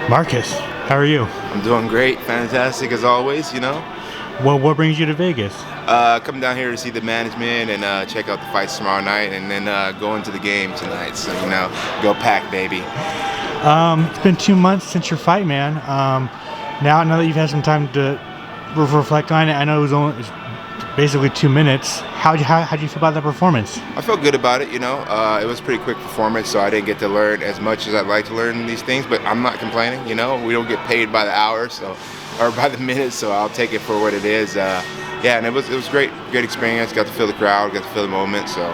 Marcus, how are you? I'm doing great, fantastic as always, Well, what brings you to Vegas? Coming down here to see the management and check out the fights tomorrow night and then go into the game tonight. So, go pack, baby. It's been 2 months since your fight, man. Now that you've had some time to reflect on it, I know it's basically 2 minutes. How do you feel about that performance? I felt good about it, It was a pretty quick performance, so I didn't get to learn as much as I'd like to learn these things, but I'm not complaining, We don't get paid by the hour, or by the minute, so I'll take it for what it is. And it was great experience. Got to feel the crowd, got to feel the moment. So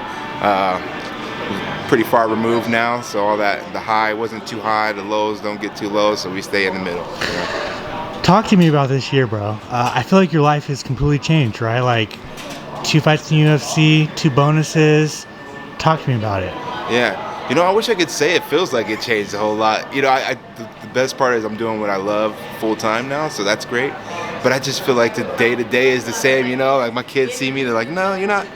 pretty far removed now. So all that, the high wasn't too high, the lows don't get too low, so we stay in the middle. Talk to me about this year, bro. I feel like your life has completely changed, right? Like 2 fights in UFC, 2 bonuses. Talk to me about it. Yeah. I wish I could say it feels like it changed a whole lot. The best part is I'm doing what I love full time now, so that's great. But I just feel like the day to day is the same, Like my kids see me, they're like, "No, you're not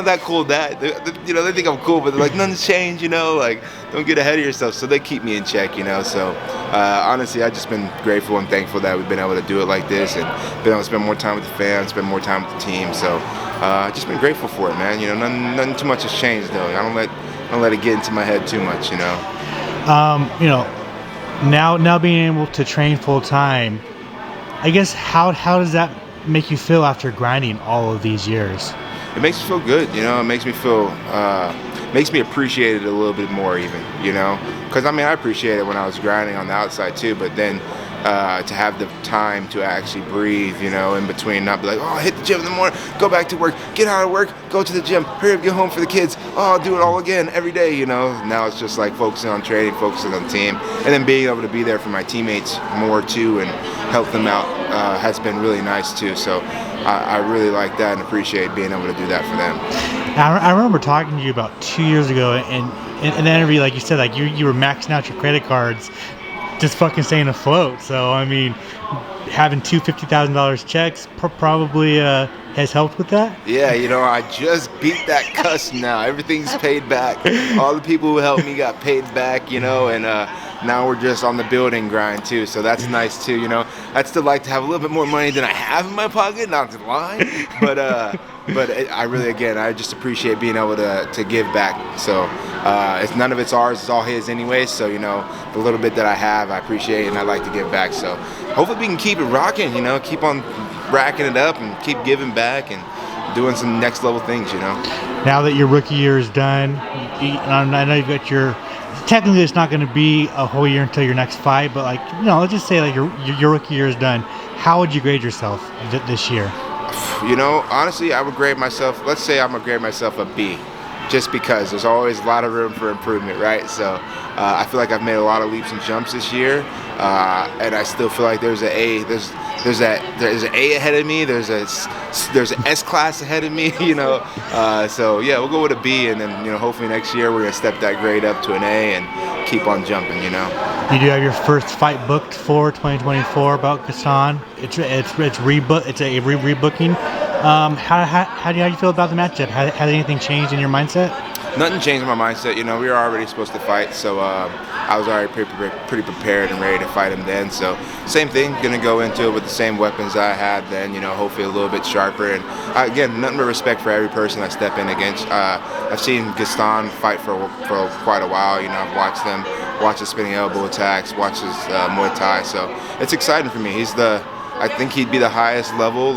that cool, Dad." They think I'm cool, but they're like, "Nothing's changed, Like, don't get ahead of yourself." So they keep me in check, So honestly, I've just been grateful and thankful that we've been able to do it like this and been able to spend more time with the fans, spend more time with the team. So just been grateful for it, man. Nothing too much has changed though. I don't let it get into my head too much, Now being able to train full time, I guess how does that make you feel after grinding all of these years? It makes me feel good, It makes me feel, makes me appreciate it a little bit more even, Because I appreciate it when I was grinding on the outside too, but then to have the time to actually breathe, in between, not be like, "Oh, hit the gym in the morning, go back to work, get out of work, go to the gym, hurry up, get home for the kids. Oh, I'll do it all again every day," Now it's just like focusing on training, focusing on the team, and then being able to be there for my teammates more too and help them out has been really nice too. So I really like that and appreciate being able to do that for them. I remember talking to you about 2 years ago, and in the interview, like you said, like you were maxing out your credit cards, just fucking staying afloat. So having two $50,000 checks probably has helped with that. Yeah, I just beat that cusp now. Everything's paid back. All the people who helped me got paid back, and now we're just on the building grind too. So that's nice too, I'd still like to have a little bit more money than I have in my pocket, not to lie, but I just appreciate being able to give back. So it's none of it's ours, it's all his anyway. So the little bit that I have, I appreciate and I like to give back. So hopefully we can keep it rocking, keep on racking it up and keep giving back and doing some next level things. Now that your rookie year is done, I know you've got technically it's not going to be a whole year until your next fight, but let's just say like your rookie year is done. How would you grade yourself this year? Honestly, I would grade myself, let's say I'm gonna grade myself a B, just because there's always a lot of room for improvement, right? So I feel like I've made a lot of leaps and jumps this year, and I still feel like there's an A ahead of me, there's an S class ahead of me, so yeah, we'll go with a B, and then hopefully next year we're gonna step that grade up to an A and keep on jumping. You do have your first fight booked for 2024 about Gaston. It's a rebooking. How do you feel about the matchup? Has anything changed in your mindset? Nothing changed in my mindset. We were already supposed to fight, so I was already pretty prepared and ready to fight him then. So same thing, gonna go into it with the same weapons I had then. Hopefully a little bit sharper. And again, nothing but respect for every person I step in against. I've seen Gaston fight for quite a while. I've watched his spinning elbow attacks, watched his Muay Thai. So it's exciting for me. I think he'd be the highest level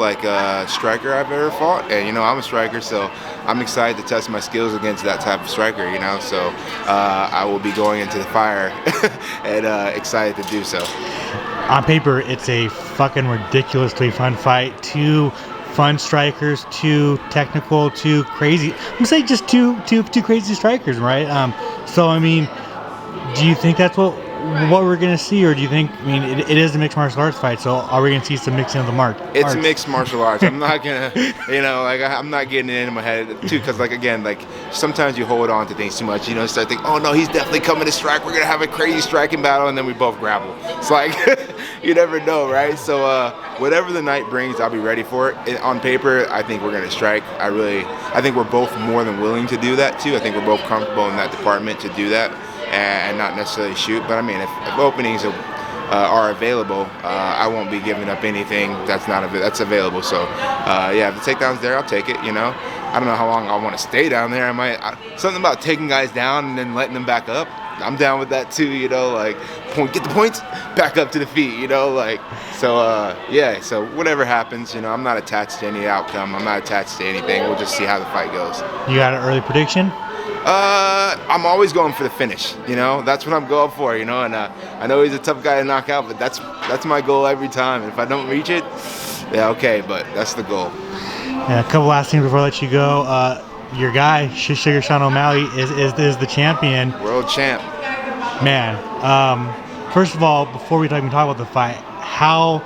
striker I've ever fought, and I'm a striker, so I'm excited to test my skills against that type of striker. So I will be going into the fire and excited to do so. On paper, it's a fucking ridiculously fun fight. 2 fun strikers, 2 technical, 2 crazy. I'm saying just two crazy strikers, right? Do you think that's what we're going to see, or do you think, it is a mixed martial arts fight, so are we going to see some mixing of the arts? It's mixed martial arts. I'm not going to, I'm not getting it in my head, too, because, sometimes you hold on to things too much, start thinking, oh, no, he's definitely coming to strike, we're going to have a crazy striking battle, and then we both grapple. It's like, you never know, right? So, whatever the night brings, I'll be ready for it. On paper, I think we're going to strike. I think we're both more than willing to do that, too. I think we're both comfortable in that department to do that and not necessarily shoot. But, if openings are available, I won't be giving up anything that's available. So yeah, if the takedown's there, I'll take it. You know, I don't know how long I want to stay down there. Something about taking guys down and then letting them back up. I'm down with that too. You know, like get the points, back up to the feet. You know, like so. Yeah. So whatever happens, you know, I'm not attached to any outcome. I'm not attached to anything. We'll just see how the fight goes. You got an early prediction? I'm always going for the finish, you know. That's what I'm going for, you know. And I know he's a tough guy to knock out, but that's my goal every time. And if I don't reach it, yeah, okay, but that's the goal. Yeah, a couple last things before I let you go. Your guy, Sugar Sean O'Malley, is the champion. World champ. Man, first of all, before we even talk about the fight, how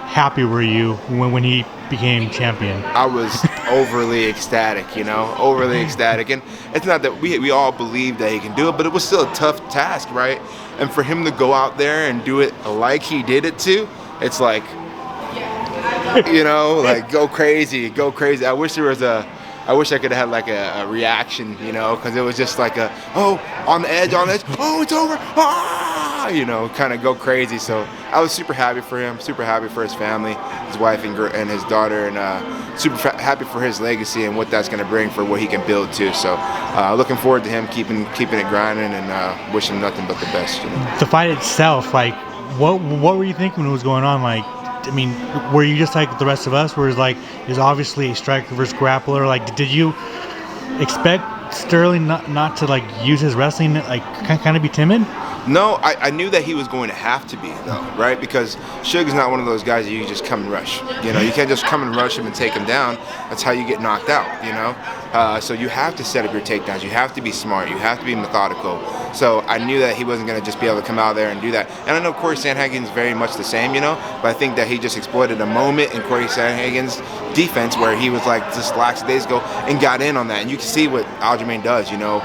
happy were you when he became champion? I was overly ecstatic, you know, overly ecstatic. And it's not that we all believe that he can do it, but it was still a tough task, right? And for him to go out there and do it like he did it too, it's like, you know, like go crazy. I wish I could have had like a reaction, you know, because it was just like on the edge, oh, it's over, you know, kind of go crazy. So I was super happy for him, super happy for his family, his wife and his daughter, and super happy for his legacy and what that's going to bring for what he can build too. So looking forward to him keeping it grinding and wishing nothing but the best. You know? The fight itself, like, what were you thinking when it was going on? Like, I mean, were you just like the rest of us, where it's like, is obviously a striker versus grappler? Like, did you expect Sterling not to like use his wrestling, like kind of be timid? No, I knew that he was going to have to be, though, right? Because Sugar's not one of those guys that you just come and rush. You know, you can't just come and rush him and take him down. That's how you get knocked out, you know? So you have to set up your takedowns. You have to be smart. You have to be methodical. So I knew that he wasn't going to just be able to come out there and do that. And I know Corey Sandhagen's very much the same, you know? But I think that he just exploited a moment in Corey Sandhagen's defense where he was like just lackadaisical and got in on that. And you can see what Aljamain does, you know?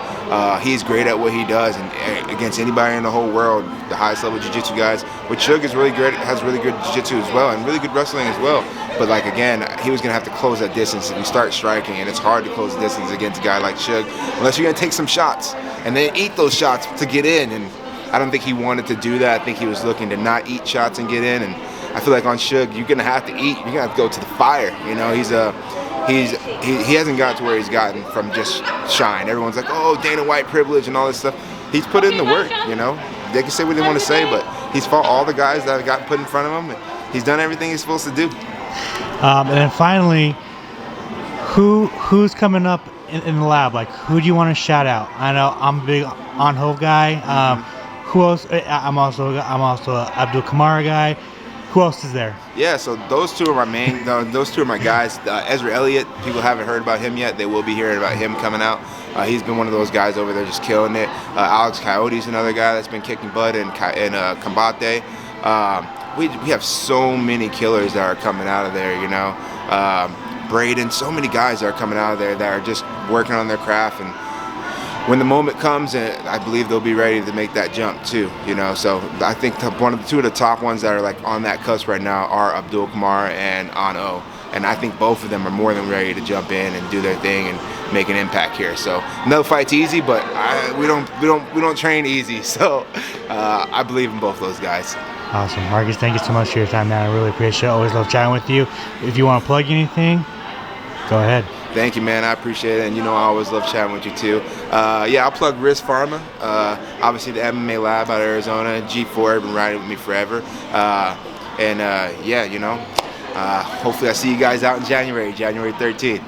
He's great at what he does, and against anybody in the whole world, the highest level jiu-jitsu guys. But Suge is really great, has really good jiu-jitsu as well, and really good wrestling as well. But like again, he was gonna have to close that distance and start striking, and it's hard to close the distance against a guy like Suge unless you're gonna take some shots and then eat those shots to get in. And I don't think he wanted to do that. I think he was looking to not eat shots and get in. And I feel like on Suge, you're gonna have to eat. You're gonna have to go to the fire. You know, he hasn't got to where he's gotten from just shine. Everyone's like, oh, Dana White privilege and all this stuff. He's put in the work, you know. They can say what they want to say, but he's fought all the guys that have gotten put in front of him. And he's done everything he's supposed to do. And then finally, who's coming up in the lab? Like, who do you want to shout out? I know I'm a big On Hove guy. Who else? I'm also a Abdul Kamara guy. Who else is there? Yeah, so those two are my guys. Ezra Elliott, people haven't heard about him yet. They will be hearing about him coming out. He's been one of those guys over there just killing it. Alex Coyote's another guy that's been kicking butt in Combate. We have so many killers that are coming out of there, you know. Braden, so many guys that are coming out of there that are just working on their craft, and when the moment comes, and I believe they'll be ready to make that jump too, you know. So I think two of the top ones that are like on that cusp right now are Abdul Kamar and Ano, and I think both of them are more than ready to jump in and do their thing and make an impact here. So no fight's easy, but we don't train easy. So I believe in both those guys. Awesome, Marcus. Thank you so much for your time, man. I really appreciate it. Always love chatting with you. If you want to plug anything, go ahead. Thank you, man. I appreciate it. And you know I always love chatting with you too. Yeah, I'll plug Riz Pharma. Obviously the MMA Lab out of Arizona. G4 been riding with me forever. Yeah, you know, hopefully I see you guys out in January 13th.